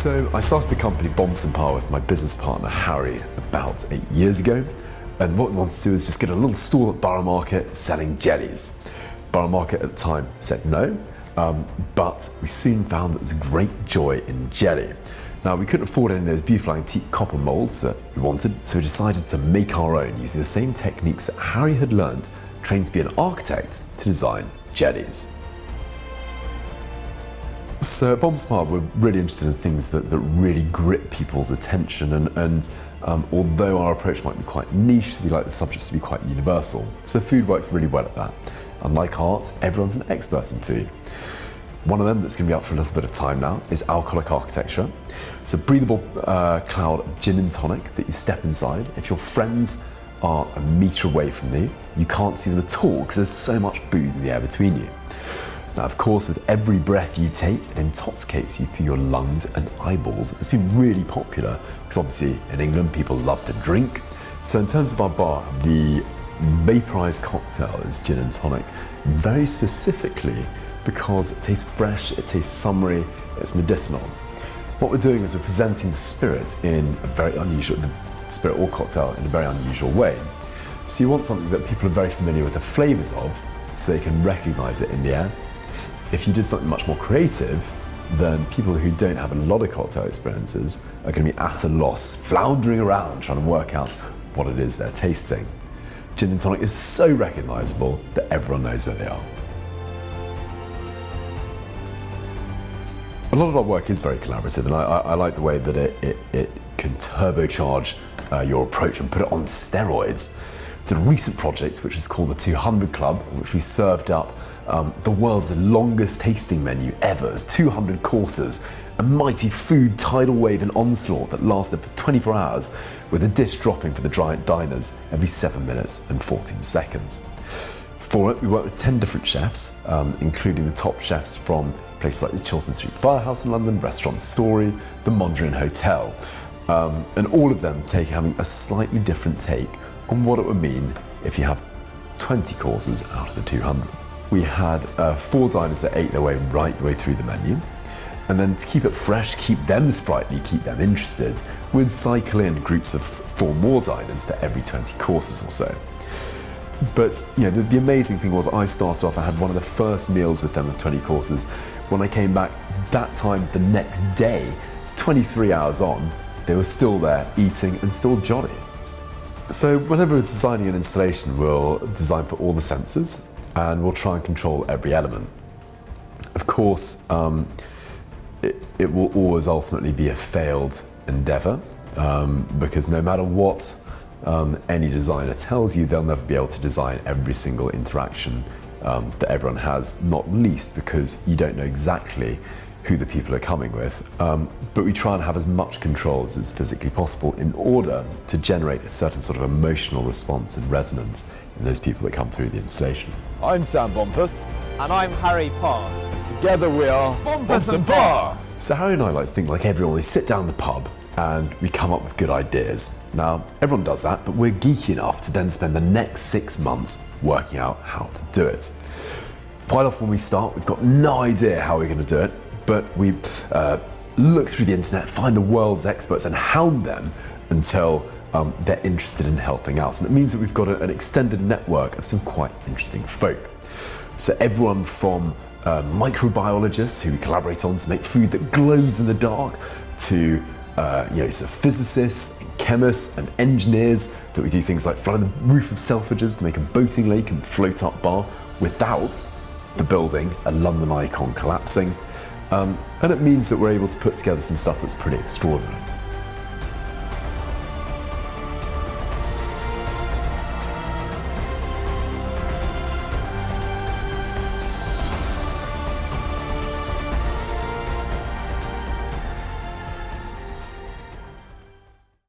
So I started the company Bompas and Parr with my business partner Harry about 8 years ago, and what we wanted to do is just get a little stall at Borough Market selling jellies. Borough Market at the time said no, but we soon found that there's a great joy in jelly. Now we couldn't afford any of those beautiful antique copper moulds that we wanted, so we decided to make our own using the same techniques that Harry had learned, trained to be an architect, to design jellies. So at Bompas and Parr, we're really interested in things that really grip people's attention, and although our approach might be quite niche, we like the subjects to be quite universal. So food works really well at that. Unlike art, everyone's an expert in food. One of them that's going to be out for a little bit of time now is alcoholic architecture. It's a breathable cloud of gin and tonic that you step inside. If your friends are a metre away from you, you can't see them at all because there's so much booze in the air between you. Now, of course, with every breath you take, it intoxicates you through your lungs and eyeballs. It's been really popular because obviously in England people love to drink. So in terms of our bar, the vaporized cocktail is gin and tonic, very specifically because it tastes fresh, it tastes summery, it's medicinal. What we're doing is we're presenting the spirit in a very unusual, the spirit or cocktail in a very unusual way. So you want something that people are very familiar with the flavors of, so they can recognize it in the air. If you did something much more creative, then people who don't have a lot of cocktail experiences are going to be at a loss, floundering around trying to work out what it is they're tasting. Gin and tonic is so recognizable that everyone knows where they are. A lot of our work is very collaborative, and I like the way that it can turbocharge your approach and put it on steroids. Did a recent project which is called the 200 Club, in which we served up the world's longest tasting menu ever. It's 200 courses, a mighty food tidal wave and onslaught that lasted for 24 hours, with a dish dropping for the giant diners every 7 minutes and 14 seconds. For it, we worked with 10 different chefs, including the top chefs from places like the Chiltern Street Firehouse in London, Restaurant Story, the Mondrian Hotel, and all of them having a slightly different take on what it would mean if you have 20 courses out of the 200. We had 4 diners that ate their way right the way through the menu, and then to keep it fresh, keep them sprightly, keep them interested, we'd cycle in groups of 4 more diners for every 20 courses or so. But you know, the amazing thing was I started off, I had one of the first meals with them of 20 courses. When I came back that time the next day, 23 hours on, they were still there eating and still jolly. So whenever we're designing an installation, we'll design for all the senses and we'll try and control every element. Of course, it will always ultimately be a failed endeavor, because no matter what any designer tells you, they'll never be able to design every single interaction that everyone has, not least because you don't know exactly who the people are coming with. But we try and have as much control as is physically possible in order to generate a certain sort of emotional response and resonance in those people that come through the installation. I'm Sam Bompas. And I'm Harry Parr. Together we are Bompas and Parr. So Harry and I like to think like everyone, we sit down in the pub and we come up with good ideas. Now, everyone does that, but we're geeky enough to then spend the next 6 months working out how to do it. Quite often when we start, we've got no idea how we're going to do it, but we look through the internet, find the world's experts and hound them until they're interested in helping out. And it means that we've got an extended network of some quite interesting folk. So everyone from microbiologists who we collaborate on to make food that glows in the dark, to so physicists and chemists and engineers that we do things like fly on the roof of Selfridges to make a boating lake and float up bar without the building, a London icon, collapsing. And it means that we're able to put together some stuff that's pretty extraordinary.